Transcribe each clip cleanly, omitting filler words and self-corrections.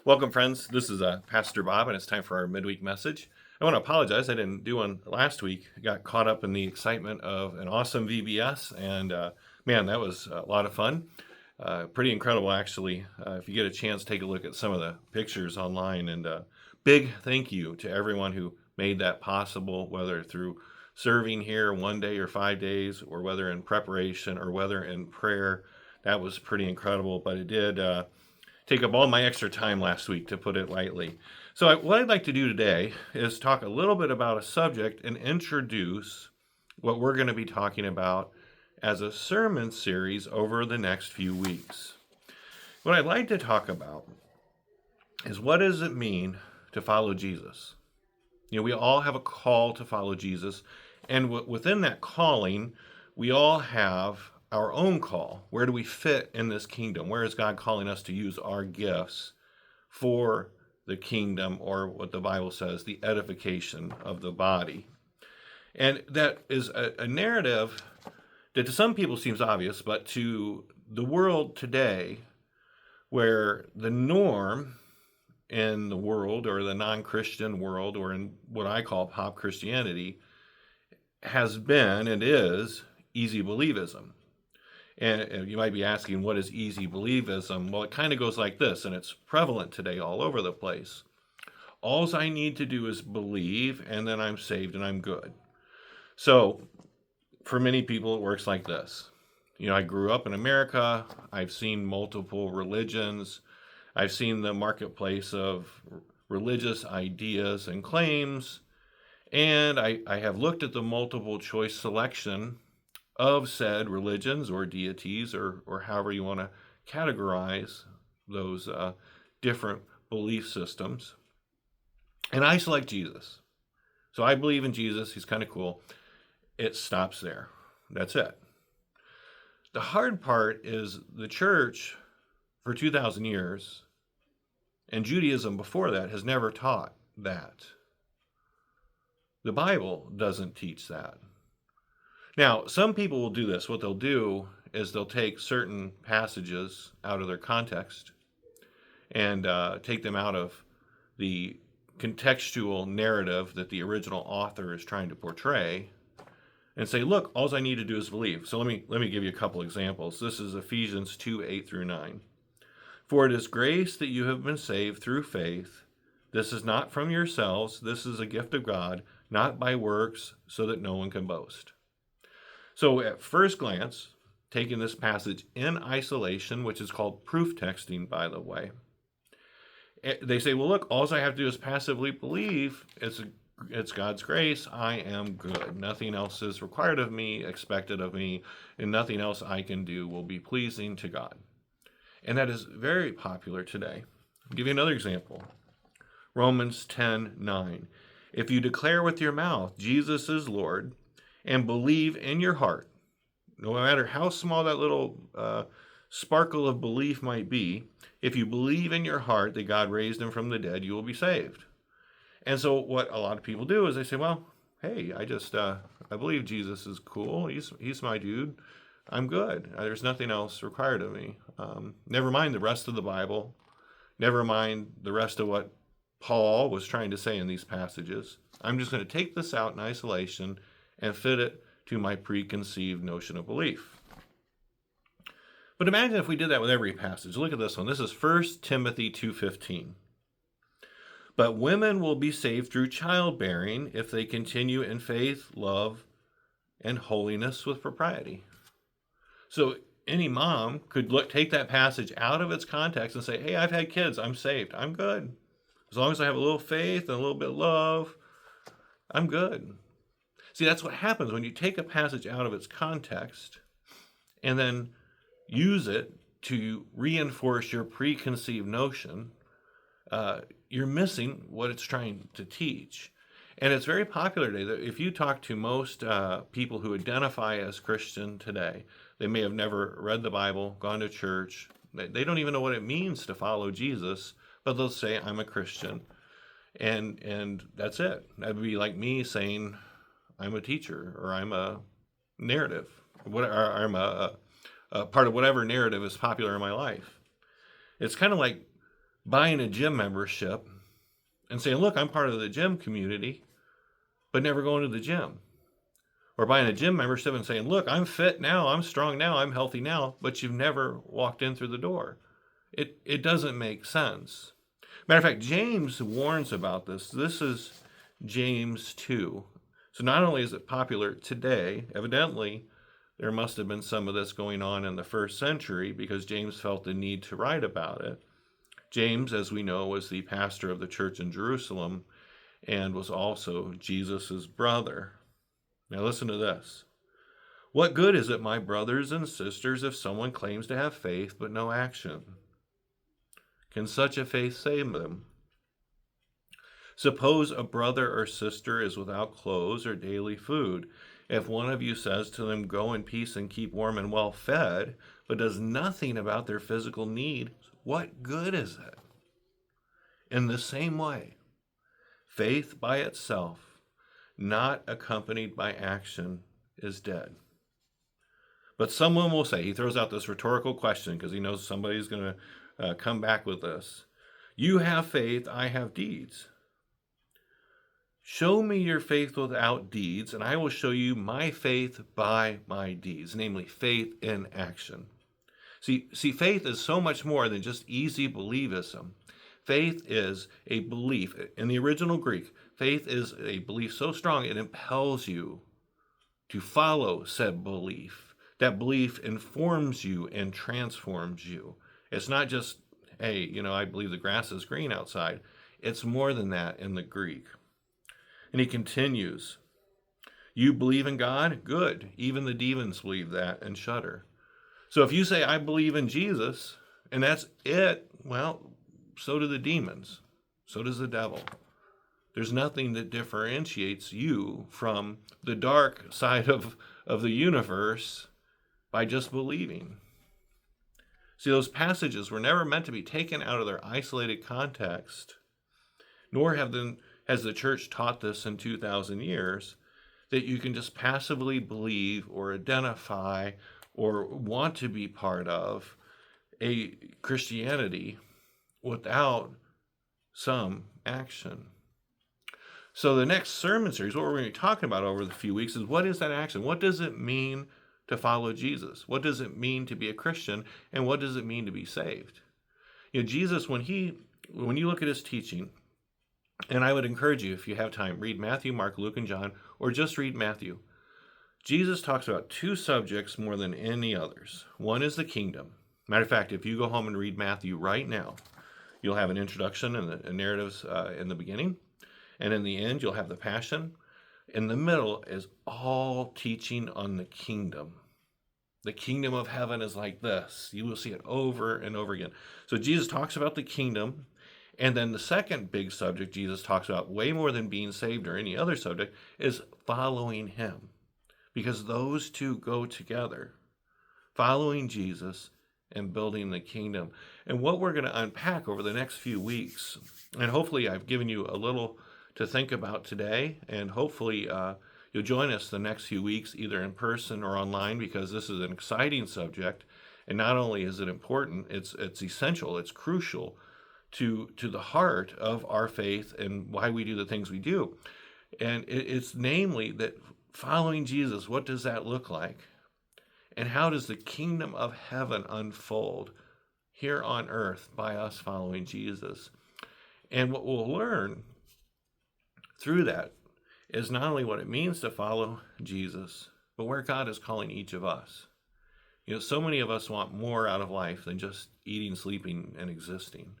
Welcome, friends. This is Pastor Bob, and it's time for our midweek message. I want to apologize. I didn't do one last week. I got caught up in the excitement of an awesome VBS, and man, that was a lot of fun. Pretty incredible, actually. If you get a chance, take a look at some of the pictures online. And big thank you to everyone who made that possible, whether through serving here 1 day or 5 days, or whether in preparation, or whether in prayer. That was pretty incredible, but it did take up all my extra time last week, to put it lightly. So what I'd like to do today is talk a little bit about a subject and introduce what we're going to be talking about as a sermon series over the next few weeks. What I'd like to talk about is, what does it mean to follow Jesus? You know, we all have a call to follow Jesus, and within that calling, we all have our own call. Where do we fit in this kingdom? Where is God calling us to use our gifts for the kingdom, or what the Bible says, the edification of the body? And that is a narrative that to some people seems obvious, but to the world today, where the norm in the world, or the non-Christian world, or in what I call pop Christianity, has been and is easy believism. And you might be asking, what is easy believism? Well, it kind of goes like this, and it's prevalent today all over the place. All I need to do is believe, and then I'm saved and I'm good. So for many people, it works like this. You know, I grew up in America. I've seen multiple religions. I've seen the marketplace of religious ideas and claims. And I have looked at the multiple choice selection of said religions or deities, or however you want to categorize those different belief systems. And I select Jesus. So I believe in Jesus. He's kind of cool. It stops there. That's it. The hard part is the church for 2,000 years, and Judaism before that, has never taught that. The Bible doesn't teach that. Now, some people will do this. What they'll do is they'll take certain passages out of their context and take them out of the contextual narrative that the original author is trying to portray, and say, look, all I need to do is believe. So let me give you a couple examples. This is Ephesians 2:8-9. For it is grace that you have been saved through faith. This is not from yourselves. This is a gift of God, not by works, so that no one can boast. So at first glance, taking this passage in isolation, which is called proof texting, by the way, they say, well, look, all I have to do is passively believe. It's God's grace. I am good. Nothing else is required of me, expected of me, and nothing else I can do will be pleasing to God. And that is very popular today. I'll give you another example. Romans 10:9. If you declare with your mouth Jesus is Lord, and believe in your heart, no matter how small that little sparkle of belief might be, if you believe in your heart that God raised him from the dead, you will be saved. And so what a lot of people do is they say, well, hey, I believe Jesus is cool. He's my dude. I'm good. There's nothing else required of me. Never mind the rest of the Bible. Never mind the rest of what Paul was trying to say in these passages. I'm just going to take this out in isolation and fit it to my preconceived notion of belief. But imagine if we did that with every passage. Look at this one. This is 1 Timothy 2:15. But women will be saved through childbearing if they continue in faith, love, and holiness with propriety. So any mom could take that passage out of its context and say, hey, I've had kids. I'm saved. I'm good. As long as I have a little faith and a little bit of love, I'm good. See, that's what happens when you take a passage out of its context and then use it to reinforce your preconceived notion. You're missing what it's trying to teach. And it's very popular today that if you talk to most people who identify as Christian today, they may have never read the Bible, gone to church. They don't even know what it means to follow Jesus, but they'll say, I'm a Christian. And that's it. That would be like me saying, I'm a teacher, or I'm a narrative, or I'm a part of whatever narrative is popular in my life. It's kind of like buying a gym membership and saying, look, I'm part of the gym community, but never going to the gym. Or buying a gym membership and saying, look, I'm fit now, I'm strong now, I'm healthy now, but you've never walked in through the door. It doesn't make sense. Matter of fact, James warns about this. This is James 2. So not only is it popular today, evidently there must have been some of this going on in the first century because James felt the need to write about it. James, as we know, was the pastor of the church in Jerusalem and was also Jesus' brother. Now listen to this. What good is it, my brothers and sisters, if someone claims to have faith but no action? Can such a faith save them? Suppose a brother or sister is without clothes or daily food. If one of you says to them, go in peace and keep warm and well fed, but does nothing about their physical needs, what good is it? In the same way, faith by itself, not accompanied by action, is dead. But someone will say, he throws out this rhetorical question because he knows somebody's going to come back with this. You have faith, I have deeds. Show me your faith without deeds, and I will show you my faith by my deeds, namely faith in action. See, faith is so much more than just easy believism. Faith is a belief. In the original Greek, faith is a belief so strong it impels you to follow said belief. That belief informs you and transforms you. It's not just, hey, I believe the grass is green outside. It's more than that in the Greek. And he continues, you believe in God? Good. Even the demons believe that and shudder. So if you say, I believe in Jesus, and that's it, well, so do the demons. So does the devil. There's nothing that differentiates you from the dark side of the universe by just believing. See, those passages were never meant to be taken out of their isolated context, nor has the church taught this in 2,000 years, that you can just passively believe or identify or want to be part of a Christianity without some action. So the next sermon series, what we're going to be talking about over the few weeks is what is that action? What does it mean to follow Jesus? What does it mean to be a Christian? And what does it mean to be saved? Jesus, when you look at his teaching, and I would encourage you, if you have time, read Matthew, Mark, Luke, and John, or just read Matthew. Jesus talks about two subjects more than any others. One is the kingdom. Matter of fact, if you go home and read Matthew right now, you'll have an introduction and the narratives in the beginning. And in the end, you'll have the passion. In the middle is all teaching on the kingdom. The kingdom of heaven is like this. You will see it over and over again. So Jesus talks about the kingdom. And then the second big subject Jesus talks about, way more than being saved or any other subject, is following him. Because those two go together. Following Jesus and building the kingdom. And what we're going to unpack over the next few weeks, and hopefully I've given you a little to think about today, and hopefully you'll join us the next few weeks, either in person or online, because this is an exciting subject. And not only is it important, it's essential, it's crucial to the heart of our faith and why we do the things we do. And it's namely that following Jesus, what does that look like? And how does the kingdom of heaven unfold here on earth by us following Jesus? And what we'll learn through that is not only what it means to follow Jesus, but where God is calling each of us. So many of us want more out of life than just eating, sleeping, and existing.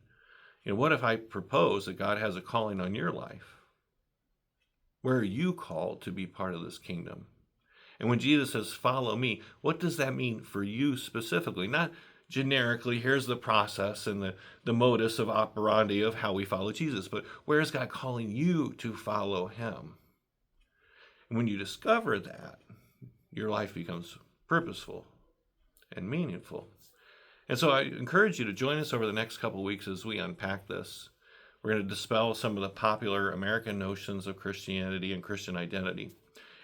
What if I propose that God has a calling on your life? Where are you called to be part of this kingdom? And when Jesus says, follow me, what does that mean for you specifically? Not generically, here's the process and the modus of operandi of how we follow Jesus, but where is God calling you to follow him? And when you discover that, your life becomes purposeful and meaningful. And so I encourage you to join us over the next couple of weeks as we unpack this. We're going to dispel some of the popular American notions of Christianity and Christian identity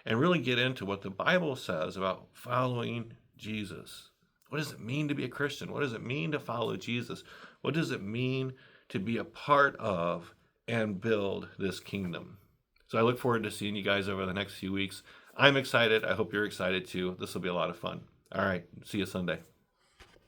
and really get into what the Bible says about following Jesus. What does it mean to be a Christian? What does it mean to follow Jesus? What does it mean to be a part of and build this kingdom. So I look forward to seeing you guys over the next few weeks. I'm excited. I hope you're excited too. This will be a lot of fun. All right. See you Sunday.